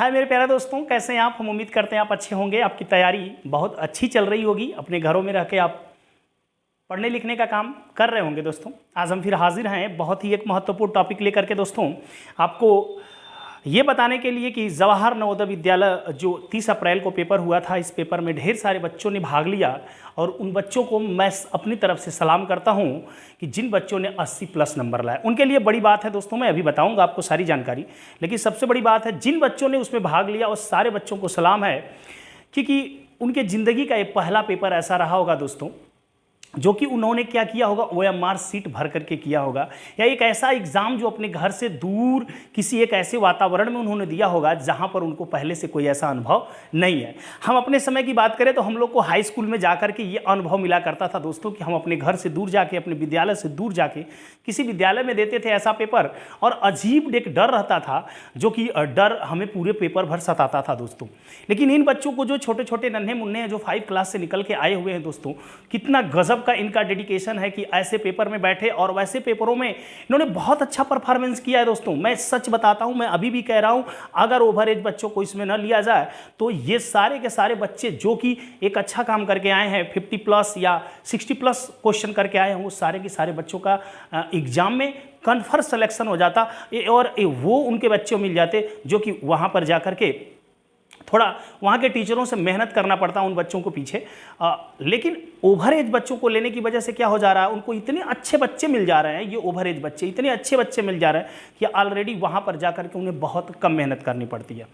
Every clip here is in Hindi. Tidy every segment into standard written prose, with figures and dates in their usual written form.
हाय मेरे प्यारे दोस्तों, कैसे हैं आप। हम उम्मीद करते हैं आप अच्छे होंगे। आपकी तैयारी बहुत अच्छी चल रही होगी। अपने घरों में रह के आप पढ़ने लिखने का काम कर रहे होंगे। दोस्तों आज हम फिर हाजिर हैं बहुत ही एक महत्वपूर्ण टॉपिक लेकर के। दोस्तों आपको ये बताने के लिए कि जवाहर नवोदय विद्यालय जो 30 अप्रैल को पेपर हुआ था, इस पेपर में ढेर सारे बच्चों ने भाग लिया और उन बच्चों को मैं अपनी तरफ से सलाम करता हूं कि जिन बच्चों ने 80+ नंबर लाए उनके लिए बड़ी बात है। दोस्तों मैं अभी बताऊंगा आपको सारी जानकारी, लेकिन सबसे बड़ी बात है जिन बच्चों ने उसमें भाग लिया उस सारे बच्चों को सलाम है, क्योंकि उनके ज़िंदगी का एक पहला पेपर ऐसा रहा होगा दोस्तों जो कि उन्होंने क्या किया होगा, OMR सीट भर करके किया होगा, या एक ऐसा एग्ज़ाम जो अपने घर से दूर किसी एक ऐसे वातावरण में उन्होंने दिया होगा जहां पर उनको पहले से कोई ऐसा अनुभव नहीं है। हम अपने समय की बात करें तो हम लोग को हाई स्कूल में जा करके ये अनुभव मिला करता था दोस्तों कि हम अपने घर से दूर जाके, अपने विद्यालय से दूर जाके किसी विद्यालय में देते थे ऐसा पेपर, और अजीब एक डर रहता था जो कि डर हमें पूरे पेपर भर सताता था दोस्तों। लेकिन इन बच्चों को जो छोटे छोटे नन्हे मुन्ने हैं जो 5 क्लास से निकल के आए हुए हैं दोस्तों, कितना गजब का इनका डेडिकेशन है कि ऐसे पेपर में बैठे और वैसे पेपरों में इन्होंने बहुत अच्छा परफॉर्मेंस किया है दोस्तों। मैं सच बताता हूं, मैं अभी भी कह रहा हूं, अगर ओवर एज बच्चों को इसमें न लिया जाए तो ये सारे के सारे बच्चे जो कि एक अच्छा काम करके आए हैं, 50+ या 60+ क्वेश्चन करके आए हैं, वो सारे के सारे बच्चों का एग्जाम में कन्फर्म सिलेक्शन हो जाता और वो उनके बच्चे मिल जाते जो कि वहां पर जाकर के थोड़ा वहाँ के टीचरों से मेहनत करना पड़ता उन बच्चों को पीछे। लेकिन ओवर एज बच्चों को लेने की वजह से क्या हो जा रहा है, उनको इतने अच्छे बच्चे मिल जा रहे हैं, ये ओवर एज बच्चे इतने अच्छे बच्चे मिल जा रहे हैं कि ऑलरेडी वहाँ पर जाकर के उन्हें बहुत कम मेहनत करनी पड़ती है।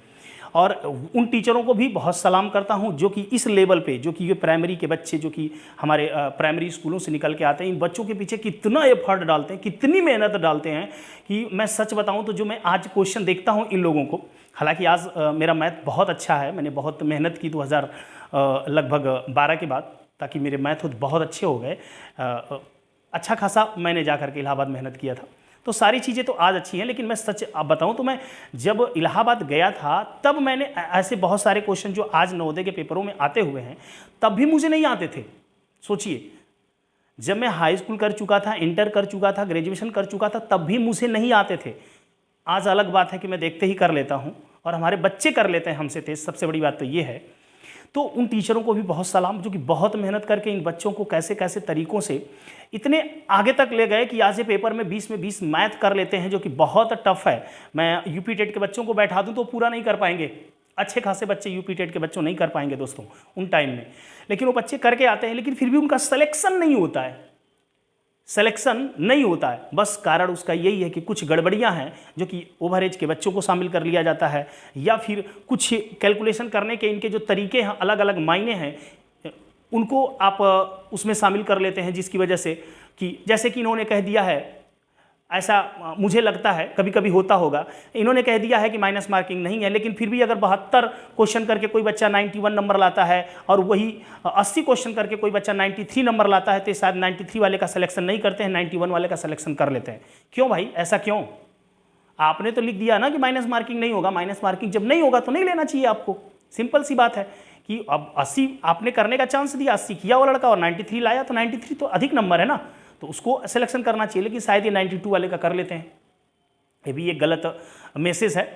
और उन टीचरों को भी बहुत सलाम करता हूं जो कि इस लेवल पे, जो कि ये प्राइमरी के बच्चे जो कि हमारे प्राइमरी स्कूलों से निकल के आते हैं, इन बच्चों के पीछे कितना एफर्ट डालते हैं, कितनी मेहनत डालते हैं कि मैं सच बताऊं तो जो मैं आज क्वेश्चन देखता हूं इन लोगों को, हालांकि आज मेरा मैथ बहुत अच्छा है, मैंने बहुत मेहनत की 2000 लगभग 12 के बाद, ताकि मेरे मैथ बहुत अच्छे हो गए। अच्छा खासा मैंने जा करके इलाहाबाद मेहनत किया था, तो सारी चीज़ें तो आज अच्छी हैं। लेकिन मैं सच अब बताऊं तो मैं जब इलाहाबाद गया था तब मैंने ऐसे बहुत सारे क्वेश्चन जो आज नवोदय के पेपरों में आते हुए हैं तब भी मुझे नहीं आते थे। सोचिए, जब मैं हाई स्कूल कर चुका था, इंटर कर चुका था, ग्रेजुएशन कर चुका था, तब भी मुझे नहीं आते थे। आज अलग बात है कि मैं देखते ही कर लेता हूँ और हमारे बच्चे कर लेते हैं हमसे तेज। सबसे बड़ी बात तो ये है। तो उन टीचरों को भी बहुत सलाम जो कि बहुत मेहनत करके इन बच्चों को कैसे कैसे तरीक़ों से इतने आगे तक ले गए कि आज ये पेपर में 20 में 20 मैथ कर लेते हैं, जो कि बहुत टफ है। मैं यूपी टेट के बच्चों को बैठा दूं तो पूरा नहीं कर पाएंगे, अच्छे खासे बच्चे यूपी टेट के बच्चों नहीं कर पाएंगे दोस्तों उन टाइम में। लेकिन वो बच्चे करके आते हैं, लेकिन फिर भी उनका सिलेक्शन नहीं होता है, सिलेक्शन नहीं होता है। बस कारण उसका यही है कि कुछ गड़बड़ियां हैं जो कि ओवर एज के बच्चों को शामिल कर लिया जाता है, या फिर कुछ कैलकुलेशन करने के इनके जो तरीके हैं, अलग अलग मायने हैं, उनको आप उसमें शामिल कर लेते हैं, जिसकी वजह से कि जैसे कि इन्होंने कह दिया है, ऐसा मुझे लगता है कभी कभी होता होगा, इन्होंने कह दिया है कि माइनस मार्किंग नहीं है, लेकिन फिर भी अगर 72 क्वेश्चन करके कोई बच्चा 91 नंबर लाता है और वही 80 क्वेश्चन करके कोई बच्चा 93 नंबर लाता है, तो शायद 93 वाले का सिलेक्शन नहीं करते हैं, 91 वाले का सिलेक्शन कर लेते हैं। क्यों भाई, ऐसा क्यों? आपने तो लिख दिया ना कि माइनस मार्किंग नहीं होगा। माइनस मार्किंग जब नहीं होगा तो नहीं लेना चाहिए आपको। सिंपल सी बात है कि अब 80 आपने करने का चांस दिया, 80 किया वो लड़का और 93 लाया, तो 93 तो अधिक नंबर है ना, तो उसको सिलेक्शन करना चाहिए। लेकिन शायद ये 92 वाले का कर लेते हैं, ये भी एक गलत मैसेज है।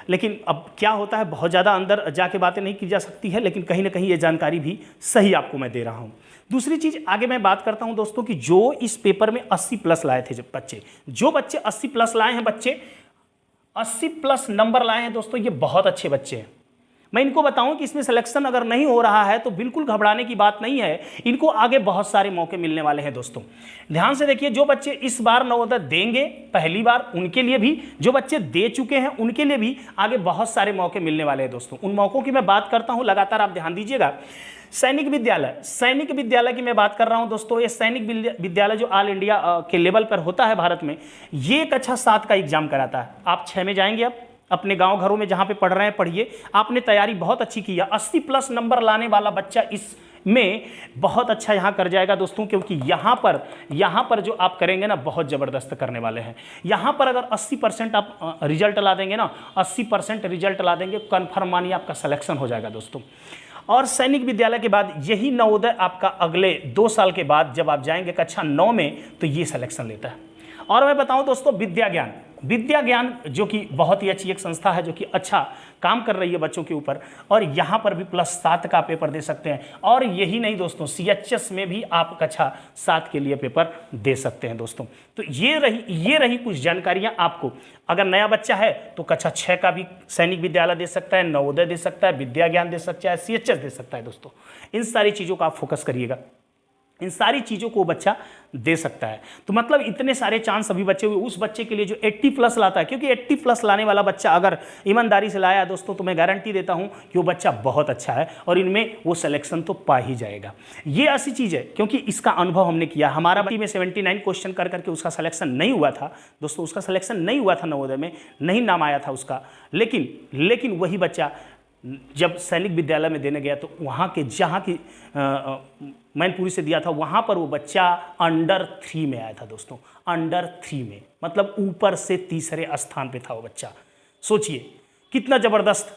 लेकिन अब क्या होता है, बहुत ज़्यादा अंदर जाके बातें नहीं की जा सकती है, लेकिन कहीं ना कहीं ये जानकारी भी सही आपको मैं दे रहा हूँ। दूसरी चीज़ आगे मैं बात करता हूँ दोस्तों कि जो इस पेपर में 80+ लाए थे, जब बच्चे, जो बच्चे 80+ लाए हैं, बच्चे 80+ नंबर लाए हैं दोस्तों, ये बहुत अच्छे बच्चे हैं। मैं इनको बताऊं कि इसमें सिलेक्शन अगर नहीं हो रहा है तो बिल्कुल घबराने की बात नहीं है, इनको आगे बहुत सारे मौके मिलने वाले हैं दोस्तों। ध्यान से देखिए, जो बच्चे इस बार नवोदय देंगे पहली बार, उनके लिए भी, जो बच्चे दे चुके हैं उनके लिए भी आगे बहुत सारे मौके मिलने वाले हैं दोस्तों। उन मौकों की मैं बात करता हूं, लगातार आप ध्यान दीजिएगा। सैनिक विद्यालय की मैं बात कर रहा हूं दोस्तों। ये सैनिक विद्यालय जो ऑल इंडिया के लेवल पर होता है भारत में, ये एक अच्छा 7 का एग्जाम कराता है। आप 6 में जाएंगे, अब अपने गांव घरों में जहां पे पढ़ रहे हैं पढ़िए, आपने तैयारी बहुत अच्छी की है। 80+ नंबर लाने वाला बच्चा इसमें बहुत अच्छा यहां कर जाएगा दोस्तों, क्योंकि यहां पर जो आप करेंगे ना, बहुत ज़बरदस्त करने वाले हैं। यहां पर अगर 80% आप रिजल्ट ला देंगे ना, 80% रिजल्ट ला देंगे, कन्फर्म मानिए आपका सिलेक्शन हो जाएगा दोस्तों। और सैनिक विद्यालय के बाद यही नवोदय आपका अगले 2 साल के बाद जब आप जाएंगे कक्षा 9 में, तो ये सिलेक्शन लेता है। और मैं बताऊं दोस्तों, विद्या ज्ञान विद्या ज्ञान जो कि बहुत ही अच्छी एक संस्था है जो कि अच्छा काम कर रही है बच्चों के ऊपर, और यहाँ पर भी +7 का पेपर दे सकते हैं। और यही नहीं दोस्तों, CHS में भी आप कक्षा 7 के लिए पेपर दे सकते हैं दोस्तों। तो ये रही कुछ जानकारियाँ आपको। अगर नया बच्चा है तो कक्षा 6 का भी सैनिक विद्यालय दे सकता है, नवोदय दे सकता है, विद्या ज्ञान दे सकता है, CHS दे सकता है दोस्तों। इन सारी चीज़ों का आप फोकस करिएगा, इन सारी चीज़ों को बच्चा दे सकता है। तो मतलब इतने सारे चांस अभी बच्चे हुए उस बच्चे के लिए जो 80+ लाता है, क्योंकि 80+ लाने वाला बच्चा अगर ईमानदारी से लाया दोस्तों तो मैं गारंटी देता हूं कि वो बच्चा बहुत अच्छा है और इनमें वो सिलेक्शन तो पा ही जाएगा। ये ऐसी चीज़ है क्योंकि इसका अनुभव हमने किया। हमारा बच्ची में 79 क्वेश्चन कर करके उसका सिलेक्शन नहीं हुआ था दोस्तों, उसका सिलेक्शन नहीं हुआ था, नवोदय में नहीं नाम आया था उसका। लेकिन वही बच्चा जब सैनिक विद्यालय में देने गया तो वहाँ के जहाँ की मैनपुरी से दिया था, वहाँ पर वो बच्चा अंडर 3 में आया था दोस्तों, अंडर 3 में, मतलब ऊपर से तीसरे स्थान पे था वो बच्चा। सोचिए कितना ज़बरदस्त।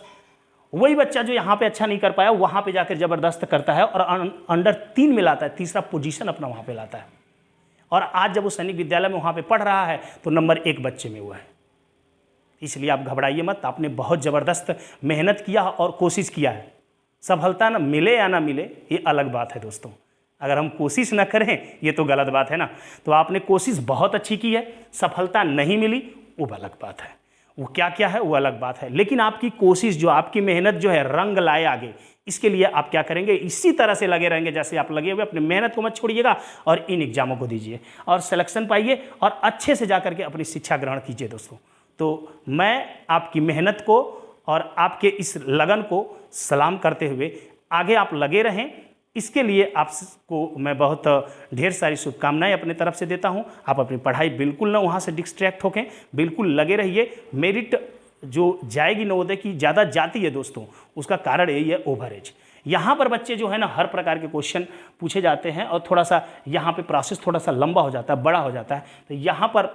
वही बच्चा जो यहाँ पे अच्छा नहीं कर पाया वहाँ पे जाकर ज़बरदस्त करता है और अंडर 3 में लाता है, तीसरा पोजीशन अपना वहाँ पे लाता है। और आज जब वो सैनिक विद्यालय में वहाँ पे पढ़ रहा है तो नंबर 1 बच्चे में हुआ है। इसलिए आप घबराइए मत, आपने बहुत ज़बरदस्त मेहनत किया और कोशिश किया है। सफलता ना मिले या ना मिले ये अलग बात है दोस्तों, अगर हम कोशिश ना करें ये तो गलत बात है ना। तो आपने कोशिश बहुत अच्छी की है, सफलता नहीं मिली वो अलग बात है, वो क्या क्या है वो अलग बात है। लेकिन आपकी कोशिश जो, आपकी मेहनत जो है रंग लाए आगे, इसके लिए आप क्या करेंगे, इसी तरह से लगे रहेंगे जैसे आप लगे हुए। अपनी मेहनत को मत छोड़िएगा और इन एग्जामों को दीजिए और सिलेक्शन पाइए और अच्छे से जा करके अपनी शिक्षा ग्रहण कीजिए दोस्तों। तो मैं आपकी मेहनत को और आपके इस लगन को सलाम करते हुए आगे आप लगे रहें, इसके लिए आपको मैं बहुत ढेर सारी शुभकामनाएं अपने तरफ से देता हूं। आप अपनी पढ़ाई बिल्कुल ना वहां से डिस्ट्रैक्ट होकें, बिल्कुल लगे रहिए। मेरिट जो जाएगी नवोदय की ज़्यादा जाती है दोस्तों, उसका कारण यही है ओवरेज। यहाँ पर बच्चे जो है ना हर प्रकार के क्वेश्चन पूछे जाते हैं और थोड़ा सा यहाँ पे प्रोसेस थोड़ा सा लंबा हो जाता है, बड़ा हो जाता है, तो यहाँ पर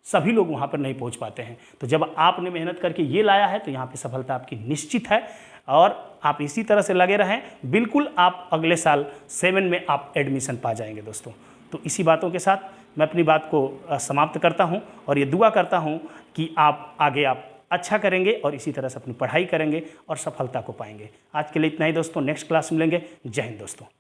सभी लोग वहाँ पर नहीं पहुँच पाते हैं। तो जब आपने मेहनत करके ये लाया है तो यहाँ पे सफलता आपकी निश्चित है और आप इसी तरह से लगे रहें, बिल्कुल आप अगले साल 7 में आप एडमिशन पा जाएंगे दोस्तों। तो इसी बातों के साथ मैं अपनी बात को समाप्त करता हूँ और ये दुआ करता हूँ कि आप आगे आप अच्छा करेंगे और इसी तरह से अपनी पढ़ाई करेंगे और सफलता को पाएंगे। आज के लिए इतना ही दोस्तों, नेक्स्ट क्लास मिलेंगे। जय हिंद दोस्तों।